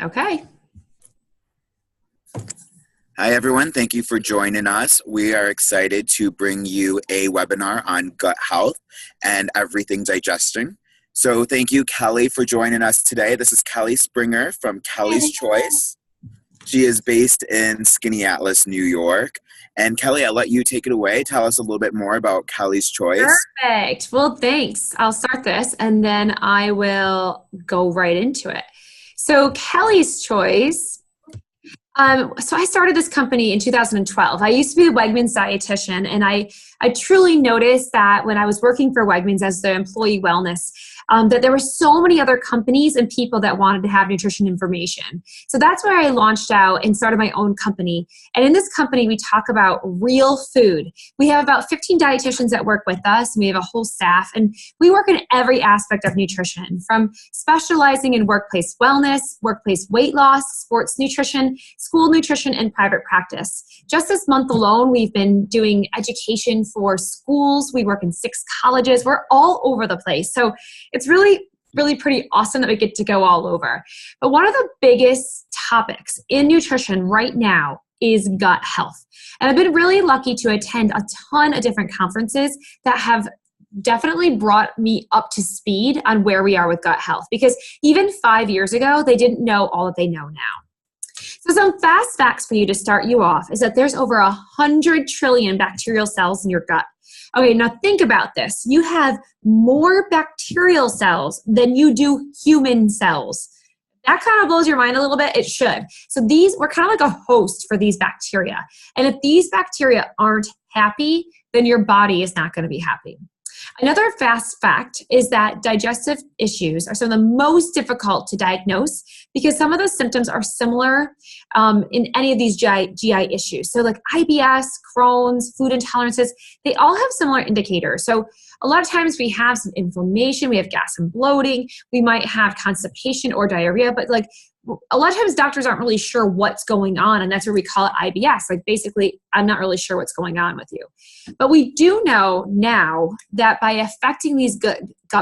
Okay. Hi, everyone. Thank you for joining us. We are excited to bring you a webinar on gut health and everything digestion. So thank you, Kelly, for joining us today. This is Kelly Springer from Kelly's Choice. She is based in Skinny Atlas, New York. And Kelly, I'll let you take it away. Tell us a little bit more about Kelly's Choice. Perfect. Well, thanks. I'll start this and then I will go right into it. So Kelly's Choice. So I started this company in 2012. I used to be a Wegmans dietitian, and I truly noticed that when I was working for Wegmans as the employee wellness, that there were so many other companies and people that wanted to have nutrition information. So that's where I launched out and started my own company. And in this company, we talk about real food. We have about 15 dietitians that work with us, and we have a whole staff, and we work in every aspect of nutrition, from specializing in workplace wellness, workplace weight loss, sports nutrition, school nutrition, and private practice. Just this month alone, we've been doing education for schools. We work in 6 colleges. We're all over the place. So it's really pretty awesome that we get to go all over. But one of the biggest topics in nutrition right now is gut health. And I've been really lucky to attend a ton of different conferences that have definitely brought me up to speed on where we are with gut health. Because even 5 years ago, they didn't know all that they know now. So some fast facts for you to start you off is that there's over 100 trillion bacterial cells in your gut. Okay, now think about this. You have more bacterial cells than you do human cells. That kind of blows your mind a little bit. It should. So we're kind of like a host for these bacteria. And if these bacteria aren't happy, then your body is not going to be happy. Another fast fact is that digestive issues are some of the most difficult to diagnose because some of the symptoms are similar in any of these GI issues. So like IBS, Crohn's, food intolerances, they all have similar indicators. So a lot of times we have some inflammation, we have gas and bloating, we might have constipation or diarrhea, but like a lot of times doctors aren't really sure what's going on, and that's where we call it IBS. Like basically, I'm not really sure what's going on with you. But we do know now that by affecting these gut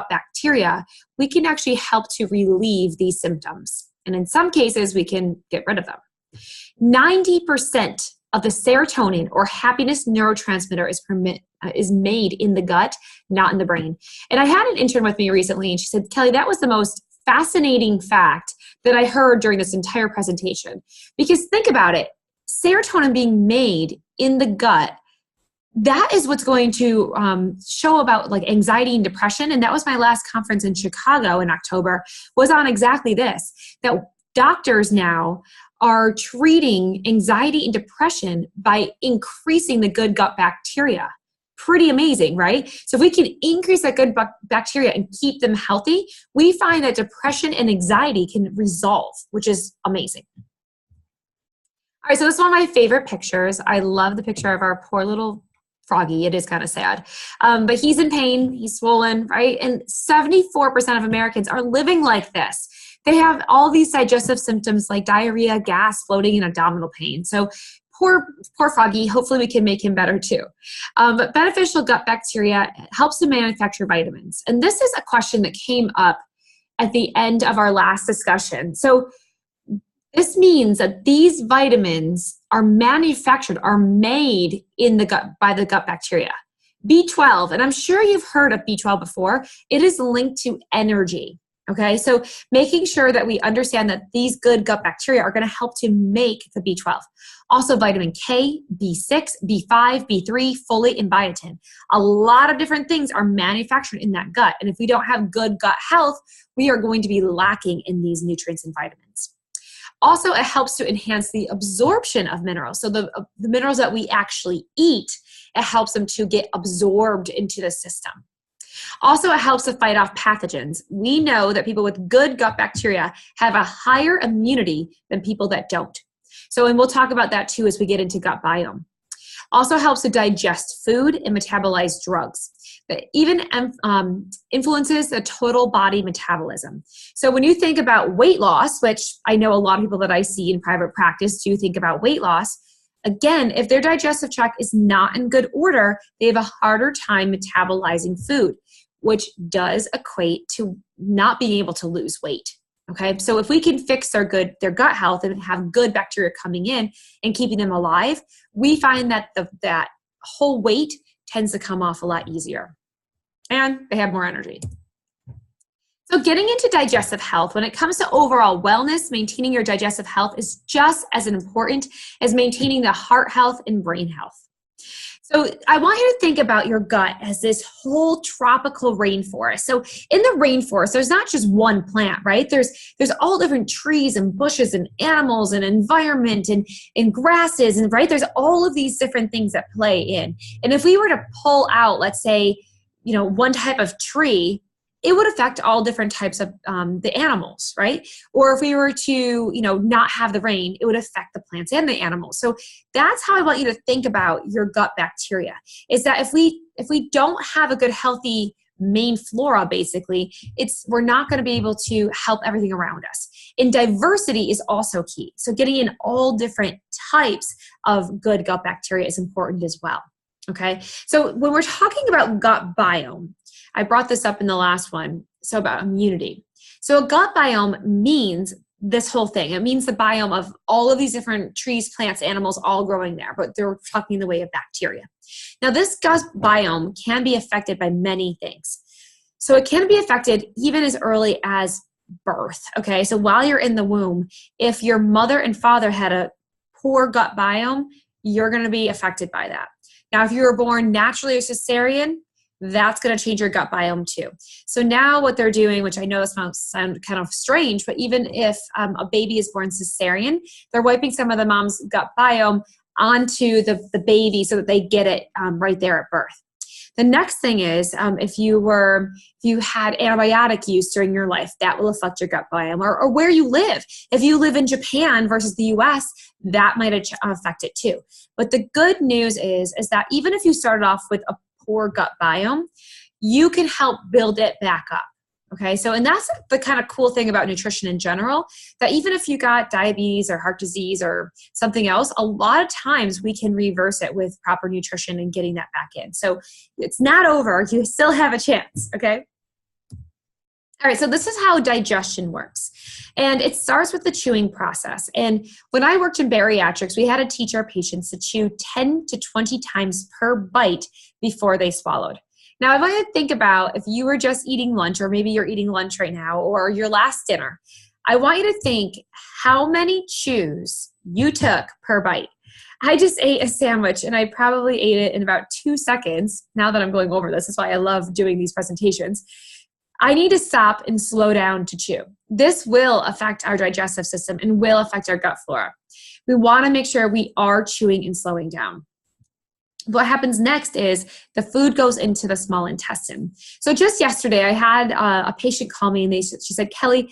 bacteria, we can actually help to relieve these symptoms. And in some cases, we can get rid of them. 90% of the serotonin or happiness neurotransmitter is made in the gut, not in the brain. And I had an intern with me recently, and she said, Kelly, that was the most fascinating fact that I heard during this entire presentation. Because think about it, serotonin being made in the gut, that is what's going to show about like anxiety and depression. And that was my last conference in Chicago in October, was on exactly this, that doctors now are treating anxiety and depression by increasing the good gut bacteria. Pretty amazing, right? So if we can increase that good bacteria and keep them healthy, we find that depression and anxiety can resolve, which is amazing. All right, so this is one of my favorite pictures. I love the picture of our poor little froggy. It is kind of sad. But he's in pain, he's swollen, right? And 74% of Americans are living like this. They have all these digestive symptoms like diarrhea, gas, bloating, and abdominal pain. So poor froggy, hopefully we can make him better too. But beneficial gut bacteria helps to manufacture vitamins. And this is a question that came up at the end of our last discussion. So this means that these vitamins are manufactured, are made in the gut by the gut bacteria. B12, and I'm sure you've heard of B12 before, it is linked to energy. Okay, so making sure that we understand that these good gut bacteria are going to help to make the B12. Also vitamin K, B6, B5, B3, folate, and biotin. A lot of different things are manufactured in that gut. And if we don't have good gut health, we are going to be lacking in these nutrients and vitamins. Also, it helps to enhance the absorption of minerals. So the minerals that we actually eat, it helps them to get absorbed into the system. Also, it helps to fight off pathogens. We know that people with good gut bacteria have a higher immunity than people that don't. So, and we'll talk about that too as we get into gut biome. Also helps to digest food and metabolize drugs. But even influences the total body metabolism. So when you think about weight loss, which I know a lot of people that I see in private practice do think about weight loss, again, if their digestive tract is not in good order, they have a harder time metabolizing food, which does equate to not being able to lose weight. Okay, so if we can fix their gut health and have good bacteria coming in and keeping them alive, we find that that whole weight tends to come off a lot easier, and they have more energy. So getting into digestive health, when it comes to overall wellness, maintaining your digestive health is just as important as maintaining the heart health and brain health. So I want you to think about your gut as this whole tropical rainforest. So in the rainforest, there's not just one plant, right? There's all different trees and bushes and animals and environment and grasses, and right? There's all of these different things that play in. And if we were to pull out, let's say, one type of tree, it would affect all different types of the animals, right? Or if we were to, not have the rain, it would affect the plants and the animals. So that's how I want you to think about your gut bacteria, is that if we don't have a good, healthy main flora, basically, we're not going to be able to help everything around us. And diversity is also key. So getting in all different types of good gut bacteria is important as well. Okay. So when we're talking about gut biome, I brought this up in the last one, so about immunity. So a gut biome means this whole thing. It means the biome of all of these different trees, plants, animals, all growing there, but they're talking in the way of bacteria. Now, this gut biome can be affected by many things. So it can be affected even as early as birth, okay? So while you're in the womb, if your mother and father had a poor gut biome, you're going to be affected by that. Now, if you were born naturally or cesarean, that's going to change your gut biome too. So now what they're doing, which I know this might sound kind of strange, but even if a baby is born cesarean, they're wiping some of the mom's gut biome onto the baby so that they get it right there at birth. The next thing is if you had antibiotic use during your life, that will affect your gut biome, or where you live. If you live in Japan versus the US, that might affect it too. But the good news is that even if you started off with a poor gut biome, you can help build it back up. Okay, so and that's the kind of cool thing about nutrition in general, that even if you got diabetes or heart disease or something else, a lot of times we can reverse it with proper nutrition and getting that back in. So it's not over, you still have a chance, okay? All right, so this is how digestion works. And it starts with the chewing process. And when I worked in bariatrics, we had to teach our patients to chew 10 to 20 times per bite before they swallowed. Now, I want you to think about if you were just eating lunch, or maybe you're eating lunch right now, or your last dinner. I want you to think how many chews you took per bite. I just ate a sandwich, and I probably ate it in about 2 seconds. Now that I'm going over this, that's why I love doing these presentations. I need to stop and slow down to chew. This will affect our digestive system and will affect our gut flora. We want to make sure we are chewing and slowing down. What happens next is the food goes into the small intestine. So just yesterday, I had a patient call me, and she said, Kelly,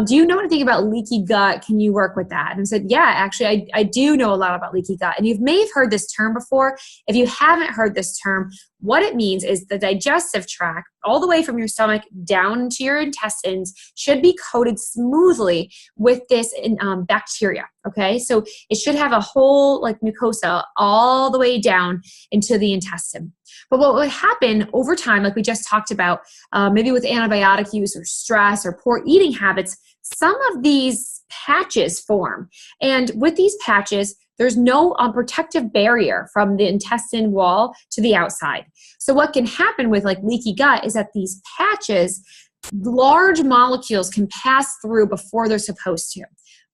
do you know anything about leaky gut? Can you work with that? And I said, yeah, actually, I do know a lot about leaky gut. And you may have heard this term before. If you haven't heard this term, what it means is the digestive tract, all the way from your stomach down to your intestines, should be coated smoothly with this bacteria, okay? So it should have a whole mucosa all the way down into the intestine. But what would happen over time, like we just talked about, maybe with antibiotic use or stress or poor eating habits, some of these patches form. And with these patches, there's no protective barrier from the intestine wall to the outside. So what can happen with leaky gut is that these patches, large molecules can pass through before they're supposed to.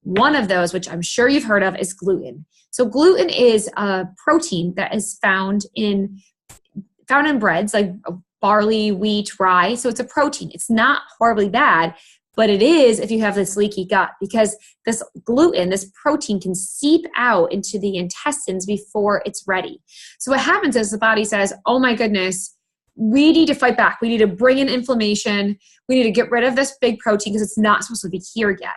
One of those, which I'm sure you've heard of, is gluten. So gluten is a protein that is found in breads like barley, wheat, rye. So it's a protein. It's not horribly bad, but it is if you have this leaky gut, because this gluten, this protein, can seep out into the intestines before it's ready. So what happens is the body says, oh my goodness, we need to fight back. We need to bring in inflammation. We need to get rid of this big protein because it's not supposed to be here yet.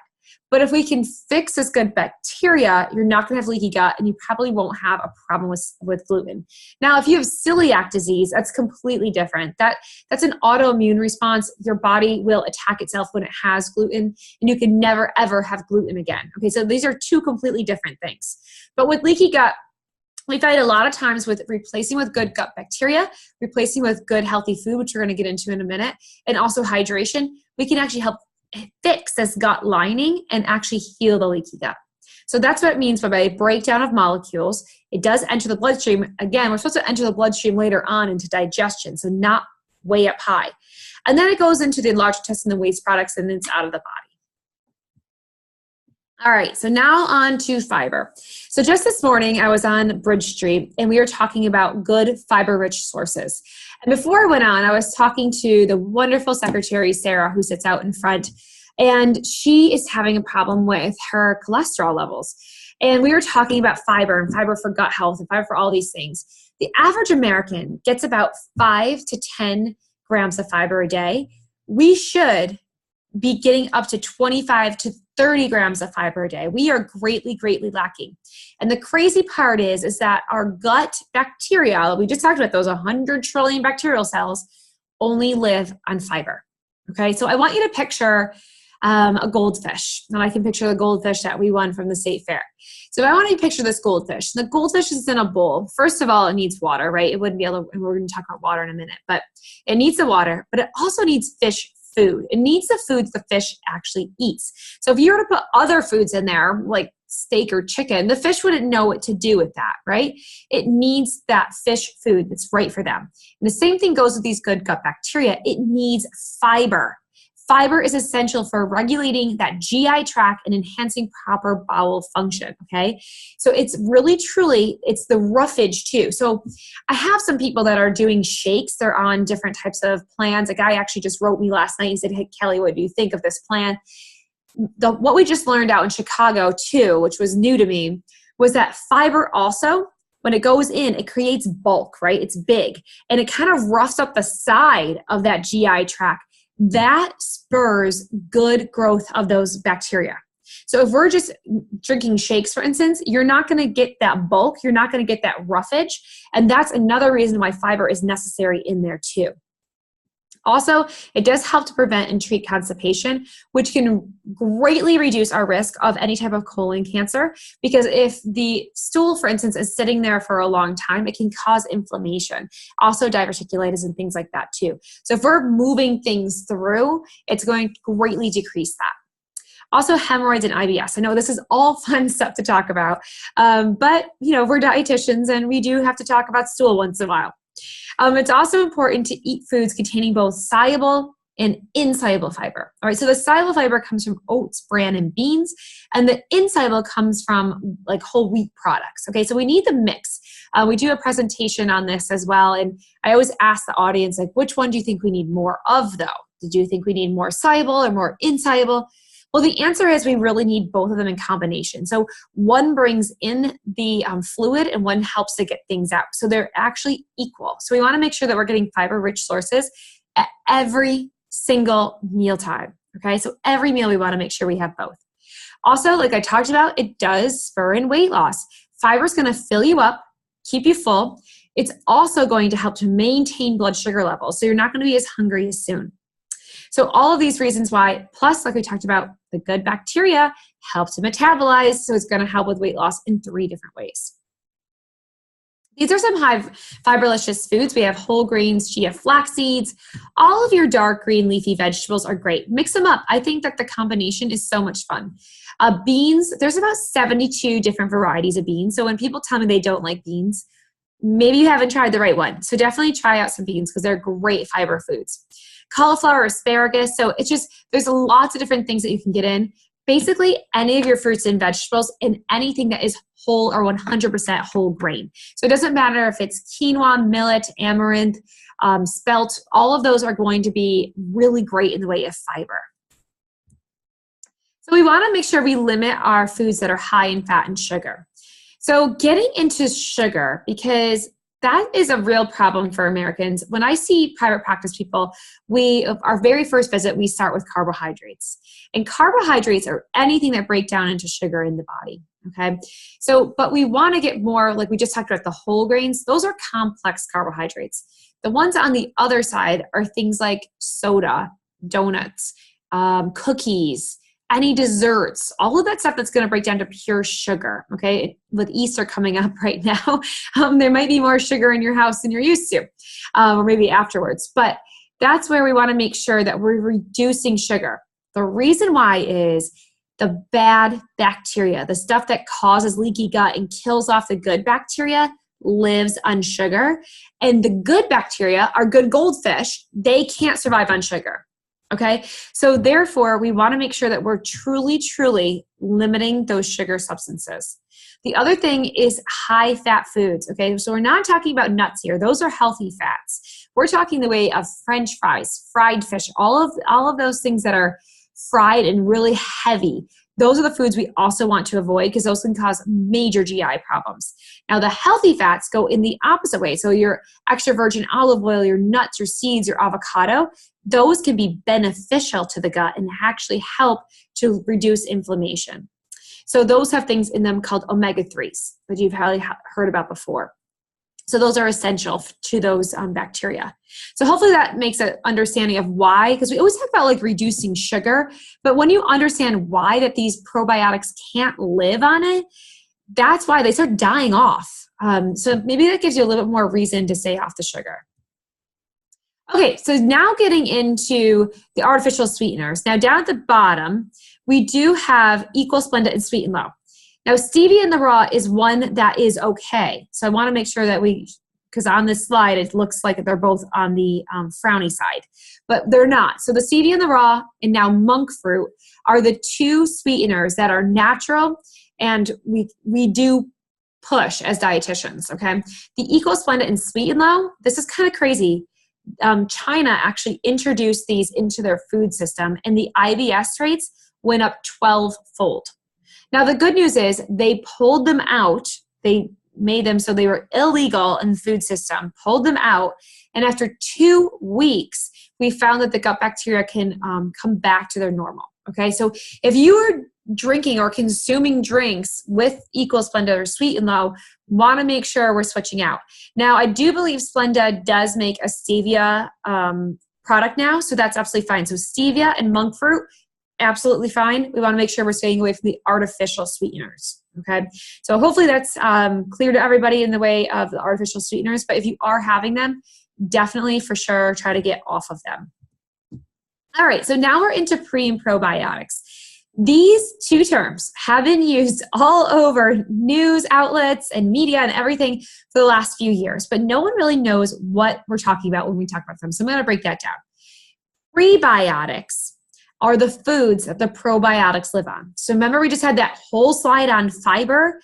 But if we can fix this good bacteria, you're not going to have leaky gut, and you probably won't have a problem with gluten. Now, if you have celiac disease, that's completely different. That's an autoimmune response. Your body will attack itself when it has gluten, and you can never, ever have gluten again. Okay, so these are two completely different things. But with leaky gut, we find a lot of times with replacing with good gut bacteria, replacing with good healthy food, which we're going to get into in a minute, and also hydration, we can actually help fix this gut lining and actually heal the leaky gut. So that's what it means by breakdown of molecules. It does enter the bloodstream. Again, we're supposed to enter the bloodstream later on into digestion, so not way up high. And then it goes into the large intestine and waste products, and it's out of the body. All right, so now on to fiber. So just this morning, I was on Bridge Street, and we were talking about good fiber-rich sources. And before I went on, I was talking to the wonderful secretary, Sarah, who sits out in front, and she is having a problem with her cholesterol levels. And we were talking about fiber and fiber for gut health and fiber for all these things. The average American gets about 5 to 10 grams of fiber a day. We should be getting up to 25 to 30 grams of fiber a day. We are greatly, greatly lacking. And the crazy part is that our gut bacteria, we just talked about those 100 trillion bacterial cells, only live on fiber. Okay, so I want you to picture a goldfish. Now I can picture the goldfish that we won from the state fair. So I want you to picture this goldfish. The goldfish is in a bowl. First of all, it needs water, right? It wouldn't be able to, and we're going to talk about water in a minute, but it needs the water, but it also needs fish food. It needs the foods the fish actually eats. So if you were to put other foods in there, like steak or chicken, the fish wouldn't know what to do with that, right? It needs that fish food that's right for them. And the same thing goes with these good gut bacteria. It needs fiber. Fiber is essential for regulating that GI tract and enhancing proper bowel function, okay? So it's really, truly, it's the roughage too. So I have some people that are doing shakes. They're on different types of plans. A guy actually just wrote me last night. He said, hey, Kelly, what do you think of this plan? What we just learned out in Chicago too, which was new to me, was that fiber also, when it goes in, it creates bulk, right? It's big. And it kind of roughs up the side of that GI tract. That spurs good growth of those bacteria. So if we're just drinking shakes, for instance, you're not going to get that bulk. You're not going to get that roughage. And that's another reason why fiber is necessary in there too. Also, it does help to prevent and treat constipation, which can greatly reduce our risk of any type of colon cancer, because if the stool, for instance, is sitting there for a long time, it can cause inflammation. Also diverticulitis and things like that too. So if we're moving things through, it's going to greatly decrease that. Also, hemorrhoids and IBS. I know this is all fun stuff to talk about, but we're dietitians and we do have to talk about stool once in a while. It's also important to eat foods containing both soluble and insoluble fiber. All right, so the soluble fiber comes from oats, bran, and beans, and the insoluble comes from like whole wheat products. Okay, so we need the mix. We do a presentation on this as well, and I always ask the audience, like, which one do you think we need more of, though? Do you think we need more soluble or more insoluble? Well, the answer is we really need both of them in combination. So one brings in the fluid and one helps to get things out. So they're actually equal. So we want to make sure that we're getting fiber-rich sources at every single mealtime. Okay, so every meal we want to make sure we have both. Also, like I talked about, it does spur in weight loss. Fiber is going to fill you up, keep you full. It's also going to help to maintain blood sugar levels. So you're not going to be as hungry as soon. So all of these reasons why, plus like we talked about, the good bacteria help to metabolize, so it's going to help with weight loss in 3 different ways. These are some high fiberlicious foods. We have whole grains, chia flax seeds. All of your dark green leafy vegetables are great. Mix them up. I think that the combination is so much fun. Beans, there's about 72 different varieties of beans. So when people tell me they don't like beans, maybe you haven't tried the right one. So definitely try out some beans because they're great fiber foods. Cauliflower, asparagus. So it's just, there's lots of different things that you can get in. Basically, any of your fruits and vegetables and anything that is whole or 100% whole grain. So it doesn't matter if it's quinoa, millet, amaranth, spelt, all of those are going to be really great in the way of fiber. So we want to make sure we limit our foods that are high in fat and sugar. So getting into sugar, because that is a real problem for Americans. When I see private practice people, our very first visit, we start with carbohydrates. And carbohydrates are anything that break down into sugar in the body, okay? So, but we want to get more, like we just talked about the whole grains, those are complex carbohydrates. The ones on the other side are things like soda, donuts, cookies, any desserts, all of that stuff that's going to break down to pure sugar, okay? With Easter coming up right now, there might be more sugar in your house than you're used to, or maybe afterwards. But that's where we want to make sure that we're reducing sugar. The reason why is the bad bacteria, the stuff that causes leaky gut and kills off the good bacteria, lives on sugar. And the good bacteria are good goldfish. They can't survive on sugar. Okay, so therefore, we want to make sure that we're truly, truly limiting those sugar substances. The other thing is high fat foods. Okay, so we're not talking about nuts here. Those are healthy fats. We're talking the way of French fries, fried fish, all of those things that are fried and really heavy. Those are the foods we also want to avoid because those can cause major GI problems. Now, the healthy fats go in the opposite way. So your extra virgin olive oil, your nuts, your seeds, your avocado, those can be beneficial to the gut and actually help to reduce inflammation. So those have things in them called omega-3s that you've probably heard about before. So those are essential to those bacteria. So hopefully that makes an understanding of why, because we always talk about like reducing sugar, but when you understand why that these probiotics can't live on it, that's why they start dying off. So maybe that gives you a little bit more reason to stay off the sugar. Okay, so now getting into the artificial sweeteners. Now down at the bottom, we do have Equal, Splenda, and Sweet and Low. Now, stevia in the raw is one that is okay. So I want to make sure that because on this slide, it looks like they're both on the frowny side, but they're not. So the stevia in the raw and now monk fruit are the two sweeteners that are natural and we do push as dietitians, okay? The Equal, Splenda, and Sweet and Low, this is kind of crazy. China actually introduced these into their food system and the IBS rates went up 12-fold. Now, the good news is they pulled them out. They made them so they were illegal in the food system, pulled them out. And after 2 weeks, we found that the gut bacteria can come back to their normal. Okay, so if you are drinking or consuming drinks with Equal, Splenda, or Sweet and Low, want to make sure we're switching out. Now, I do believe Splenda does make a stevia product now, so that's absolutely fine. So stevia and monk fruit, absolutely fine. We want to make sure we're staying away from the artificial sweeteners, okay? So hopefully that's clear to everybody in the way of the artificial sweeteners, but if you are having them, definitely for sure try to get off of them. All right, so now we're into pre and probiotics. These two terms have been used all over news outlets and media and everything for the last few years, but no one really knows what we're talking about when we talk about them. So I'm going to break that down. Prebiotics are the foods that the probiotics live on. So remember we just had that whole slide on fiber?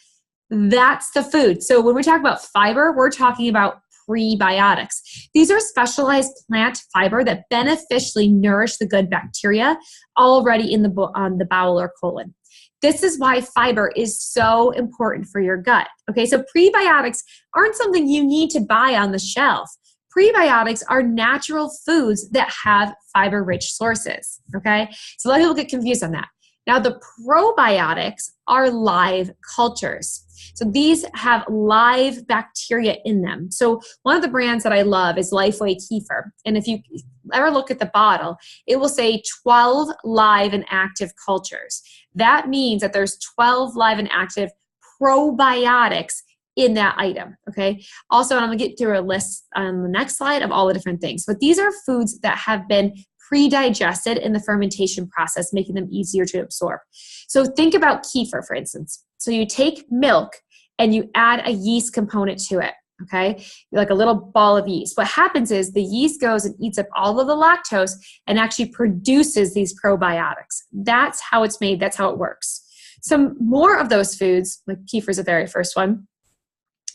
That's the food. So when we talk about fiber, we're talking about prebiotics. These are specialized plant fiber that beneficially nourish the good bacteria already in the bowel or colon. This is why fiber is so important for your gut. Okay, so prebiotics aren't something you need to buy on the shelf. Prebiotics are natural foods that have fiber-rich sources, okay? So a lot of people get confused on that. Now, the probiotics are live cultures. So these have live bacteria in them. So one of the brands that I love is Lifeway Kefir. And if you ever look at the bottle, it will say 12 live and active cultures. That means that there's 12 live and active probiotics in that item, okay? Also, I'm gonna get through a list on the next slide of all the different things, but these are foods that have been pre-digested in the fermentation process, making them easier to absorb. So think about kefir, for instance. So you take milk and you add a yeast component to it, okay? Like a little ball of yeast. What happens is the yeast goes and eats up all of the lactose and actually produces these probiotics. That's how it's made, that's how it works. Some more of those foods, like kefir is the very first one,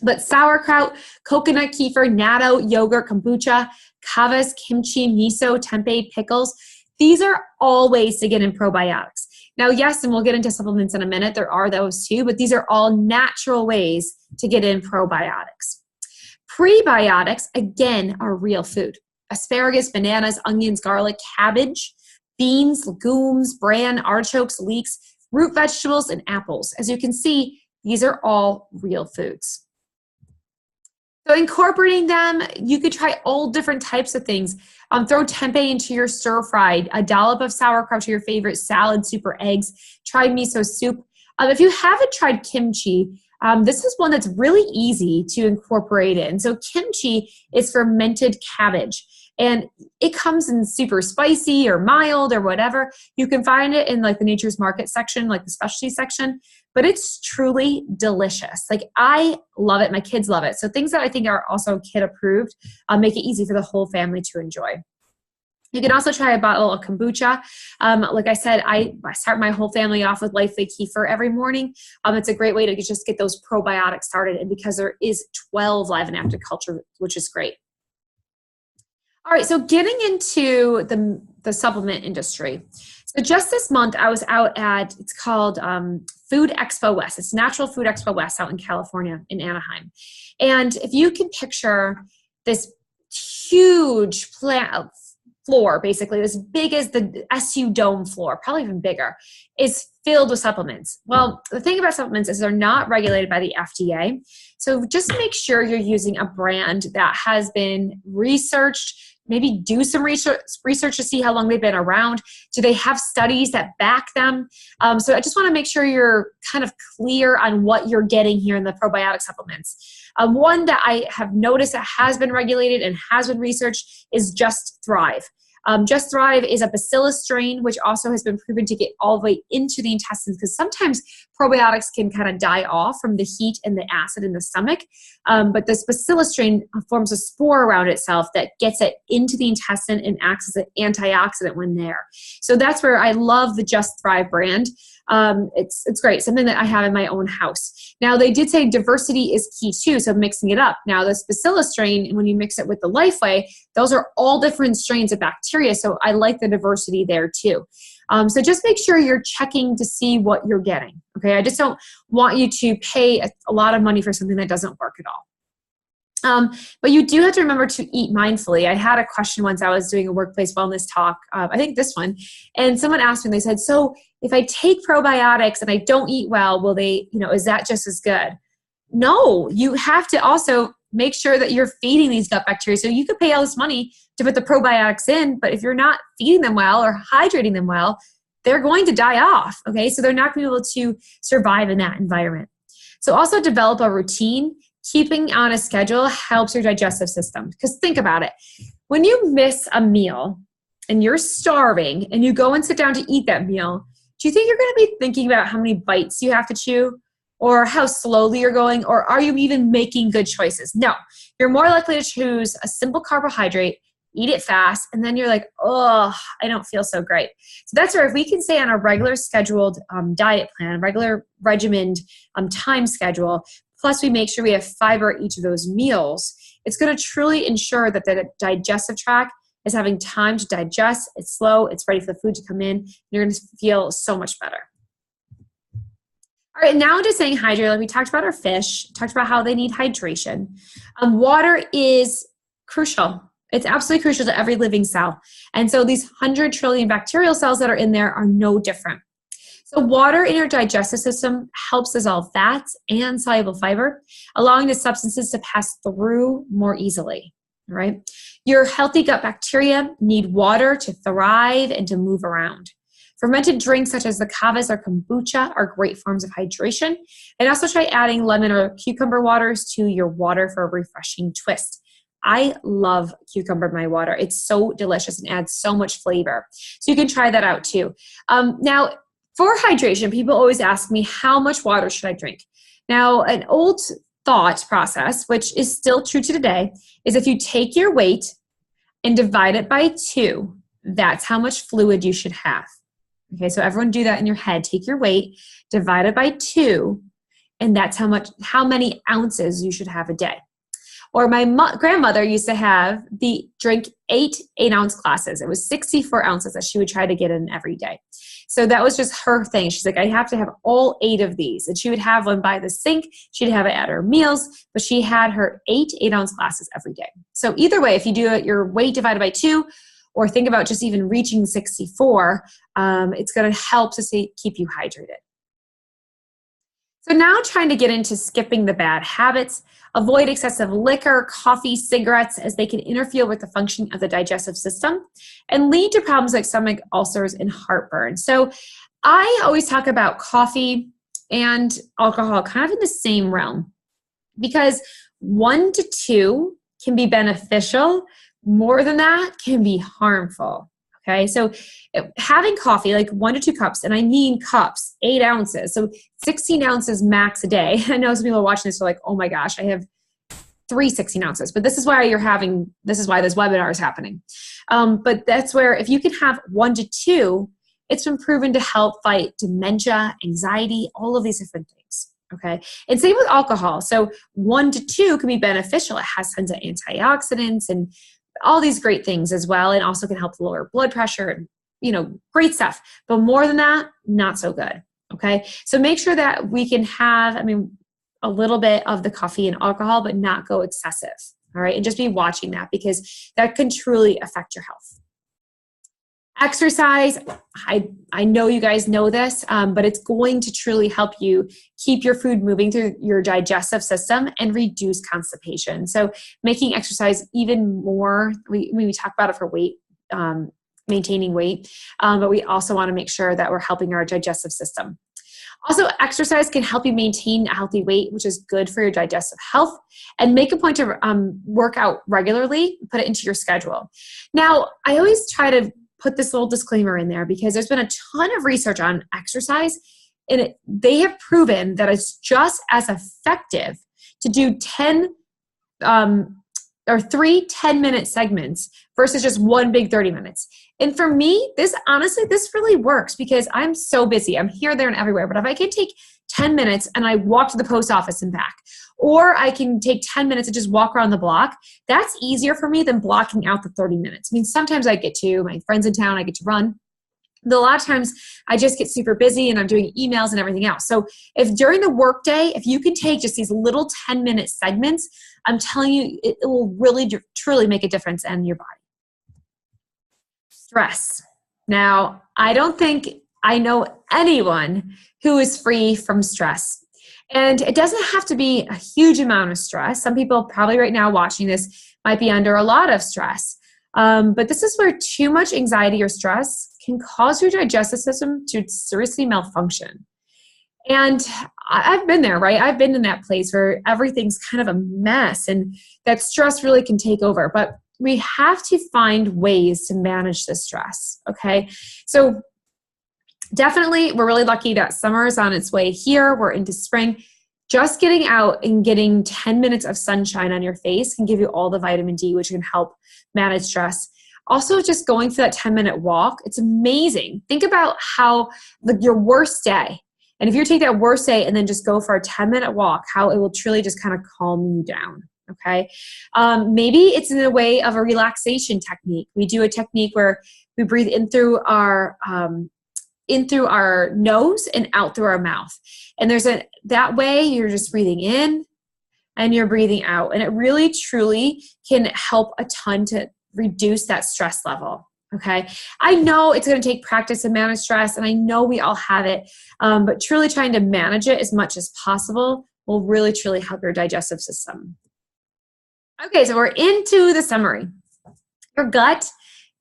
but sauerkraut, coconut kefir, natto, yogurt, kombucha, kavas, kimchi, miso, tempeh, pickles. These are all ways to get in probiotics. Now, yes, and we'll get into supplements in a minute. There are those too, but these are all natural ways to get in probiotics. Prebiotics, again, are real food. Asparagus, bananas, onions, garlic, cabbage, beans, legumes, bran, artichokes, leeks, root vegetables, and apples. As you can see, these are all real foods. So incorporating them, you could try all different types of things. Throw tempeh into your stir-fried, a dollop of sauerkraut to your favorite salad, soup, or eggs. Try miso soup. If you haven't tried kimchi, this is one that's really easy to incorporate in. So kimchi is fermented cabbage. And it comes in super spicy or mild or whatever. You can find it in like the Nature's Market section, like the specialty section, but it's truly delicious. Like I love it. My kids love it. So things that I think are also kid approved make it easy for the whole family to enjoy. You can also try a bottle of kombucha. Like I said, I start my whole family off with Lifeway Kefir every morning. It's a great way to just get those probiotics started, and because there is 12 live and active culture, which is great. All right, so getting into the supplement industry. So just this month, I was out at, it's called Food Expo West. It's Natural Food Expo West out in California, in Anaheim. And if you can picture this huge floor, basically as big as the SU Dome floor, probably even bigger, is filled with supplements. Well, the thing about supplements is they're not regulated by the FDA. So just make sure you're using a brand that has been researched. Maybe do some research to see how long they've been around. Do they have studies that back them? So I just want to make sure you're kind of clear on what you're getting here in the probiotic supplements. One that I have noticed that has been regulated and has been researched is Just Thrive. Just Thrive is a bacillus strain, which also has been proven to get all the way into the intestines, because sometimes probiotics can kind of die off from the heat and the acid in the stomach. But this bacillus strain forms a spore around itself that gets it into the intestine and acts as an antioxidant when there. So that's where I love the Just Thrive brand. It's great, something that I have in my own house. Now, they did say diversity is key too, so mixing it up. Now, this bacillus strain, when you mix it with the Lifeway, those are all different strains of bacteria, so I like the diversity there too. So just make sure you're checking to see what you're getting, okay? I just don't want you to pay a lot of money for something that doesn't work at all. But you do have to remember to eat mindfully. I had a question once. I was doing a workplace wellness talk, I think this one, and someone asked me, they said, so if I take probiotics and I don't eat well, will they, is that just as good? No, you have to also make sure that you're feeding these gut bacteria. So you could pay all this money to put the probiotics in, but if you're not feeding them well or hydrating them well, they're going to die off, okay? So they're not going to be able to survive in that environment. So also develop a routine. Keeping on a schedule helps your digestive system. Because think about it. When you miss a meal and you're starving and you go and sit down to eat that meal, do you think you're going to be thinking about how many bites you have to chew or how slowly you're going, or are you even making good choices? No, you're more likely to choose a simple carbohydrate, eat it fast, and then you're like, oh, I don't feel so great. So that's where if we can stay on a regular scheduled diet plan, regular regimened time schedule, plus we make sure we have fiber at each of those meals, it's going to truly ensure that the digestive tract is having time to digest. It's slow. It's ready for the food to come in. You're going to feel so much better. All right, now just saying hydrate. Like we talked about our fish, talked about how they need hydration. Water is crucial. It's absolutely crucial to every living cell. And so these 100 trillion bacterial cells that are in there are no different. So water in your digestive system helps dissolve fats and soluble fiber, allowing the substances to pass through more easily, right? Your healthy gut bacteria need water to thrive and to move around. Fermented drinks such as the kavas or kombucha are great forms of hydration. And also try adding lemon or cucumber waters to your water for a refreshing twist. I love cucumber in my water. It's so delicious and adds so much flavor. So you can try that out too. Now, for hydration, people always ask me, how much water should I drink? Now, an old thought process, which is still true to today, is if you take your weight and divide it by 2, that's how much fluid you should have. Okay, so everyone do that in your head. Take your weight, divide it by 2, and that's how many ounces you should have a day. Or my grandmother used to drink 8 8-ounce glasses. It was 64 ounces that she would try to get in every day. So that was just her thing. She's like, I have to have all 8 of these. And she would have one by the sink. She'd have it at her meals, but she had her 8 8-ounce glasses every day. So either way, if you do it, your weight divided by 2, or think about just even reaching 64, it's going to help to keep you hydrated. So now trying to get into skipping the bad habits. Avoid excessive liquor, coffee, cigarettes, as they can interfere with the functioning of the digestive system and lead to problems like stomach ulcers and heartburn. So I always talk about coffee and alcohol kind of in the same realm, because 1 to 2 can be beneficial, More than that can be harmful. Okay, so having coffee, like 1 to 2 cups, and I mean cups, 8 ounces, so 16 ounces max a day. I know some people are watching this are like, oh my gosh, I have 3 16 ounces, but this is why this webinar is happening. But that's where if you can have 1 to 2, it's been proven to help fight dementia, anxiety, all of these different things. Okay, and same with alcohol. So 1 to 2 can be beneficial. It has tons of antioxidants and all these great things as well, and also can help lower blood pressure and, you know, great stuff. But more than that, not so good. Okay, so make sure that we can have, a little bit of the coffee and alcohol, but not go excessive. All right, and just be watching that because that can truly affect your health. Exercise, I know you guys know this, but it's going to truly help you keep your food moving through your digestive system and reduce constipation. So making exercise even more, we talk about it for weight, maintaining weight, but we also want to make sure that we're helping our digestive system. Also, exercise can help you maintain a healthy weight, which is good for your digestive health, and make a point to work out regularly, put it into your schedule. Now, I always try to put this little disclaimer in there because there's been a ton of research on exercise, and they have proven that it's just as effective to do 3 10-minute segments versus just one big 30 minutes. And for me, this really works because I'm so busy. I'm here, there, and everywhere. But if I can take 10 minutes and I walk to the post office and back, or I can take 10 minutes and just walk around the block, that's easier for me than blocking out the 30 minutes. Sometimes I get to, my friends in town, I get to run. But a lot of times I just get super busy and I'm doing emails and everything else. So if during the workday, if you can take just these little 10-minute segments, I'm telling you, it will really, truly make a difference in your body. Stress. Now, I don't think I know anyone who is free from stress. And it doesn't have to be a huge amount of stress. Some people probably right now watching this might be under a lot of stress. But this is where too much anxiety or stress can cause your digestive system to seriously malfunction. And I've been there, right? I've been in that place where everything's kind of a mess and that stress really can take over. But we have to find ways to manage the stress, okay? So definitely, we're really lucky that summer is on its way here. We're into spring. Just getting out and getting 10 minutes of sunshine on your face can give you all the vitamin D, which can help manage stress. Also, just going for that 10-minute walk, it's amazing. Think about how your worst day, and if you take that worst day and then just go for a 10-minute walk, how it will truly just kind of calm you down. Okay. Maybe it's in a way of a relaxation technique. We do a technique where we breathe in through our nose and out through our mouth. And that way you're just breathing in and you're breathing out. And it really, truly can help a ton to reduce that stress level. Okay. I know it's going to take practice to manage stress, and I know we all have it, but truly trying to manage it as much as possible will really, truly help your digestive system. Okay, so we're into the summary. Your gut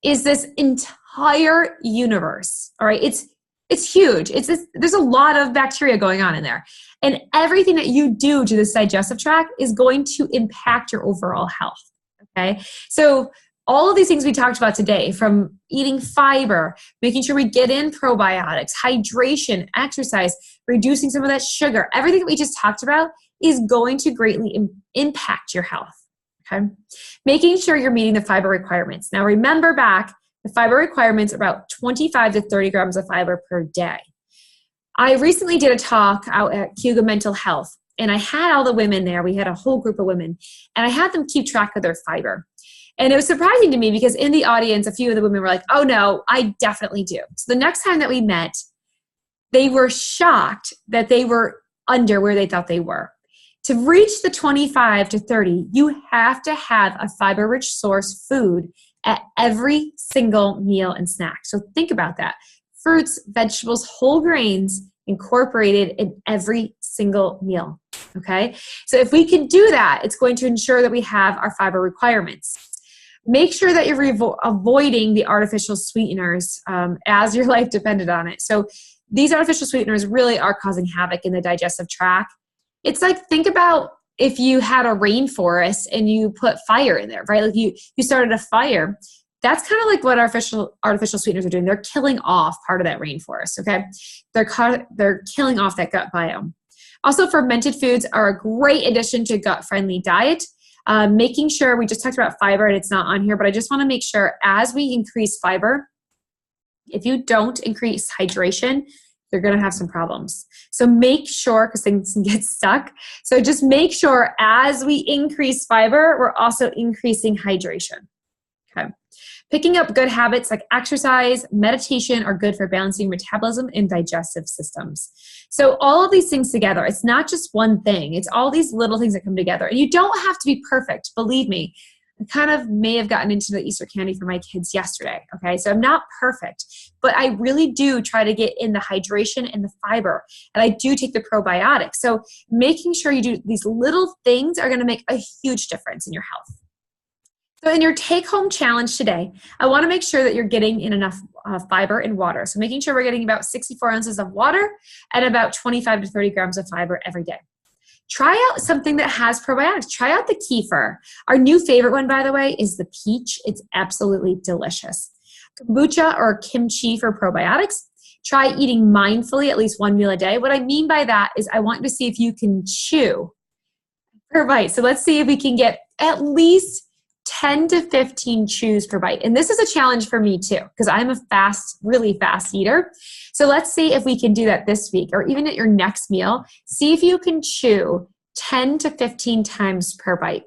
is this entire universe, all right? It's huge. There's a lot of bacteria going on in there. And everything that you do to this digestive tract is going to impact your overall health, okay? So all of these things we talked about today, from eating fiber, making sure we get in probiotics, hydration, exercise, reducing some of that sugar, everything that we just talked about is going to greatly impact your health. Okay. Making sure you're meeting the fiber requirements. Now remember back, the fiber requirements are about 25 to 30 grams of fiber per day. I recently did a talk out at Cuga Mental Health, and I had all the women there. We had a whole group of women, and I had them keep track of their fiber. And it was surprising to me because in the audience, a few of the women were like, oh no, I definitely do. So the next time that we met, they were shocked that they were under where they thought they were. To reach the 25 to 30, you have to have a fiber-rich source food at every single meal and snack. So think about that. Fruits, vegetables, whole grains incorporated in every single meal, okay? So if we can do that, it's going to ensure that we have our fiber requirements. Make sure that you're avoiding the artificial sweeteners as your life depended on it. So these artificial sweeteners really are causing havoc in the digestive tract. It's like, think about if you had a rainforest and you put fire in there, right? Like you started a fire. That's kind of like what artificial sweeteners are doing. They're killing off part of that rainforest, okay? They're killing off that gut biome. Also, fermented foods are a great addition to a gut-friendly diet. Making sure, we just talked about fiber and it's not on here, but I just want to make sure as we increase fiber, if you don't increase hydration, you're going to have some problems. So make sure, because things can get stuck. So just make sure as we increase fiber, we're also increasing hydration. Okay. Picking up good habits like exercise, meditation are good for balancing metabolism and digestive systems. So all of these things together, it's not just one thing. It's all these little things that come together. And you don't have to be perfect. Believe me, I kind of may have gotten into the Easter candy for my kids yesterday. Okay, so I'm not perfect, but I really do try to get in the hydration and the fiber. And I do take the probiotics. So making sure you do these little things are going to make a huge difference in your health. So in your take-home challenge today, I want to make sure that you're getting in enough fiber and water. So making sure we're getting about 64 ounces of water and about 25 to 30 grams of fiber every day. Try out something that has probiotics. Try out the kefir. Our new favorite one, by the way, is the peach. It's absolutely delicious. Kombucha or kimchi for probiotics. Try eating mindfully at least one meal a day. What I mean by that is I want to see if you can chew per bite. So let's see if we can get at least 10 to 15 chews per bite. And this is a challenge for me too, because I'm a really fast eater. So let's see if we can do that this week or even at your next meal. See if you can chew 10 to 15 times per bite.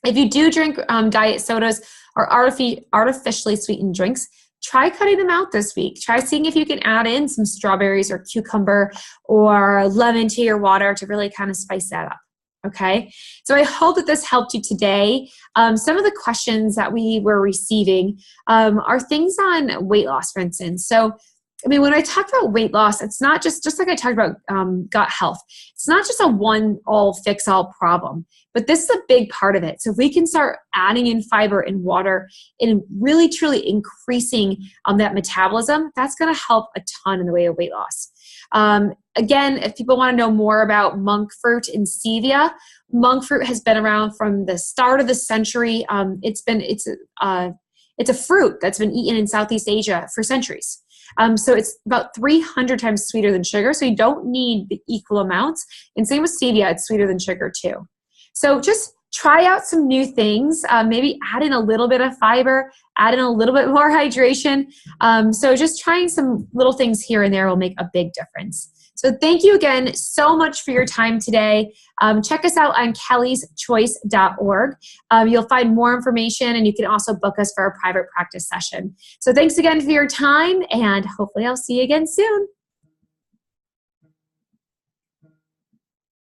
If you do drink diet sodas or artificially sweetened drinks, try cutting them out this week. Try seeing if you can add in some strawberries or cucumber or lemon to your water to really kind of spice that up. Okay, so I hope that this helped you today. Some of the questions that we were receiving are things on weight loss, for instance. So, I mean, when I talk about weight loss, it's not just like I talked about gut health. It's not just a one-all-fix-all problem, but this is a big part of it. So if we can start adding in fiber and water and really, truly increasing that metabolism, that's going to help a ton in the way of weight loss. Again, if people want to know more about monk fruit and stevia, monk fruit has been around from the start of the century. It's a fruit that's been eaten in Southeast Asia for centuries. So it's about 300 times sweeter than sugar. So you don't need the equal amounts. And same with stevia, it's sweeter than sugar too. So just try out some new things. Maybe add in a little bit of fiber, add in a little bit more hydration. So just trying some little things here and there will make a big difference. So thank you again so much for your time today. Check us out on kellyschoice.org. You'll find more information and you can also book us for a private practice session. So thanks again for your time and hopefully I'll see you again soon.